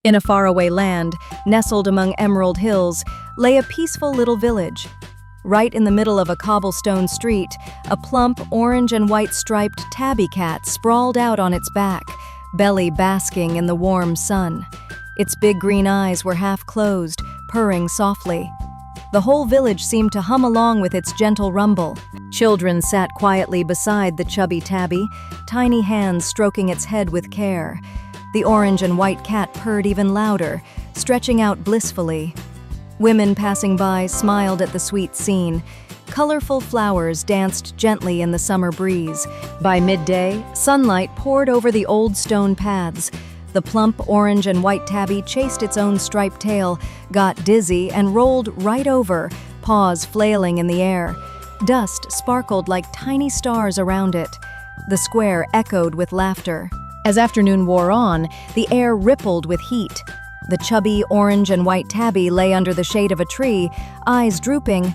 In a faraway land, nestled among emerald hills, lay a peaceful little village. Right in the middle of a cobblestone street, a plump orange and white striped tabby cat sprawled out on its back, belly basking in the warm sun. Its big green eyes were half closed, purring softly. The whole village seemed to hum along with its gentle rumble. Children sat quietly beside the chubby tabby, tiny hands stroking its head with care. The orange and white cat purred even louder, stretching out blissfully. Women passing by smiled at the sweet scene. Colorful flowers danced gently in the summer breeze. By midday, sunlight poured over the old stone paths. The plump orange and white tabby chased its own striped tail, got dizzy, and rolled right over, paws flailing in the air. Dust sparkled like tiny stars around it. The square echoed with laughter. As afternoon wore on, the air rippled with heat. The chubby orange and white tabby lay under the shade of a tree, eyes drooping.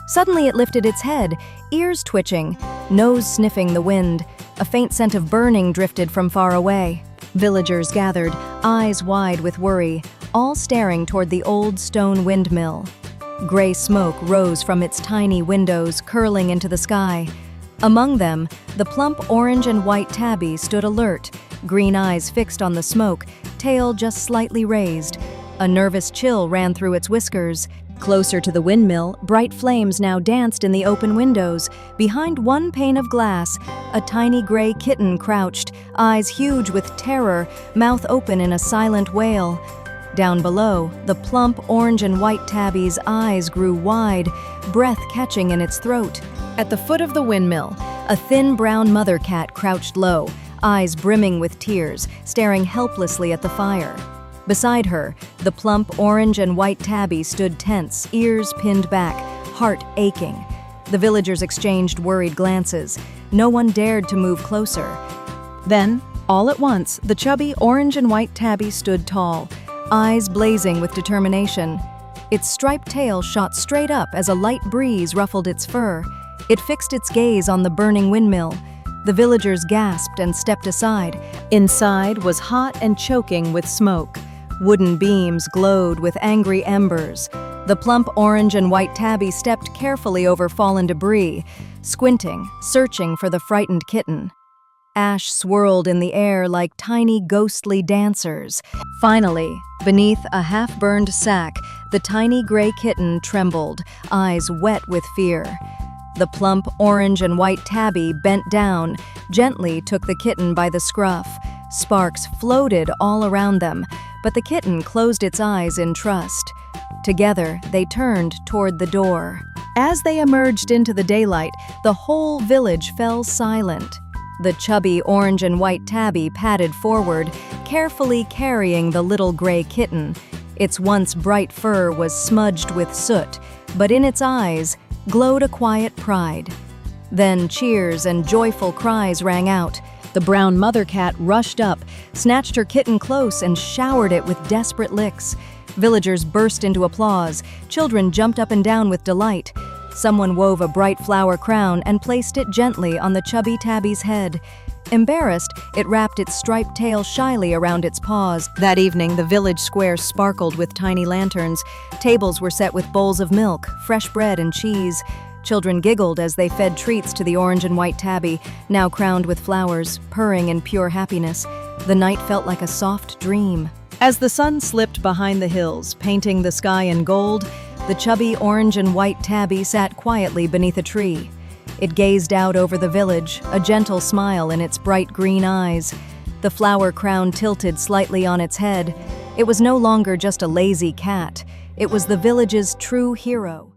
Suddenly it lifted its head, ears twitching, nose sniffing the wind. A faint scent of burning drifted from far away. Villagers gathered, eyes wide with worry, all staring toward the old stone windmill. Gray smoke rose from its tiny windows, curling into the sky. Among them, the plump orange and white tabby stood alert, green eyes fixed on the smoke, tail just slightly raised. A nervous chill ran through its whiskers. Closer to the windmill, bright flames now danced in the open windows. Behind one pane of glass, a tiny gray kitten crouched, eyes huge with terror, mouth open in a silent wail. Down below, the plump orange and white tabby's eyes grew wide, breath catching in its throat. At the foot of the windmill, a thin brown mother cat crouched low, eyes brimming with tears, staring helplessly at the fire. Beside her, the plump orange and white tabby stood tense, ears pinned back, heart aching. The villagers exchanged worried glances. No one dared to move closer. Then, all at once, the chubby orange and white tabby stood tall, eyes blazing with determination. Its striped tail shot straight up as a light breeze ruffled its fur. It fixed its gaze on the burning windmill. The villagers gasped and stepped aside. Inside was hot and choking with smoke. Wooden beams glowed with angry embers. The plump orange and white tabby stepped carefully over fallen debris, squinting, searching for the frightened kitten. Ash swirled in the air like tiny ghostly dancers. Finally, beneath a half-burned sack, the tiny gray kitten trembled, eyes wet with fear. The plump orange and white tabby bent down, gently took the kitten by the scruff. Sparks floated all around them, but the kitten closed its eyes in trust. Together, they turned toward the door. As they emerged into the daylight, the whole village fell silent. The chubby orange and white tabby padded forward, carefully carrying the little gray kitten. Its once bright fur was smudged with soot, but in its eyes glowed a quiet pride. Then cheers and joyful cries rang out. The brown mother cat rushed up, snatched her kitten close, and showered it with desperate licks. Villagers burst into applause. Children jumped up and down with delight. Someone wove a bright flower crown and placed it gently on the chubby tabby's head. Embarrassed, it wrapped its striped tail shyly around its paws. That evening, the village square sparkled with tiny lanterns. Tables were set with bowls of milk, fresh bread, and cheese. Children giggled as they fed treats to the orange and white tabby, now crowned with flowers, purring in pure happiness. The night felt like a soft dream. As the sun slipped behind the hills, painting the sky in gold, the chubby orange and white tabby sat quietly beneath a tree. It gazed out over the village, a gentle smile in its bright green eyes. The flower crown tilted slightly on its head. It was no longer just a lazy cat. It was the village's true hero.